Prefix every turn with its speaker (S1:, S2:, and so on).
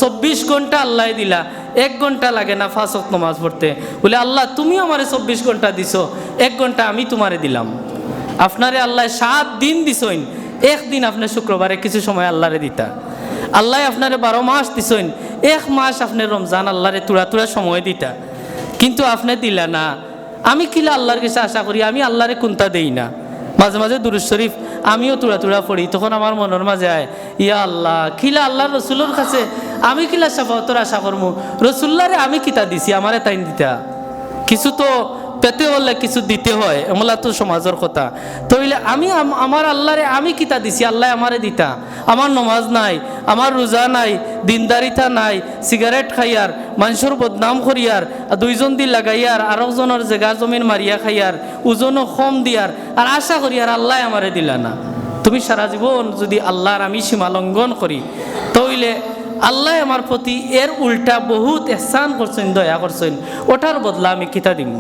S1: 24 ঘন্টা আল্লাহ দিলা, 1 ঘন্টা লাগে না 5 ওয়াক্ত নামাজ পড়তে। বলে আল্লাহ তুমি আমারে 24 ঘন্টা দিছো, 1 ঘন্টা আমি তোমারে দিলাম। আপনারে আল্লাহ 7 দিন দিছইন, 1 দিন আপনি শুক্রবারে কিছু সময় আল্লাহরে দিতা। আল্লাহ আপনারে 12 মাস দিছইন, 1 মাস আপনি রমজান আল্লাহরে তুড়া তুড়া সময় দিতা, কিন্তু আপনি দিলা না। আমি কিলা আল্লাহর কাছে আশা করি, আমি আল্লাহরে কোনটা দেই না। মাঝে মাঝে দুরূদ শরীফ আমিও তুড়া তুড়া পড়ি, তখন আমার মনের মাঝে আয়, ইয়া আল্লাহ কিলা আল্লাহ রসুলের কাছে আমি কিলা শাফাআতের আশা করবো, রসুল্লাহরে আমি কিতা দিছি, আমারে তাই দিতা। কিছু তো পেতে হলে কিছু দিতে হয়, এমলা তো সমাজের কথা। তাইলে আমি আমার আল্লাহরে আমি কিতা দিছি, আল্লাহ আমারে দিতা। আমার নমাজ নাই, আমার রোজা নাই, দিনদারিতা নাই, সিগারেট খাইয়ার, মানুষের বদনাম করিয়ার, 2 জন দি লাগাইয়ার, আরেকজনের জায়গা জমিন মারিয়া খাইয়ার, ওজনও কম দিয়ার, আর আশা করিয়ার আল্লাহ আমারে দিলা না। তুমি সারা জীবন যদি আল্লাহর আমি সীমা লঙ্ঘন করি, তাইলে আল্লাহ আমার প্রতি এর উল্টা বহুত এহসান করছেন, দয়া করছেন, ওটার বদলা আমি কিতা দিব।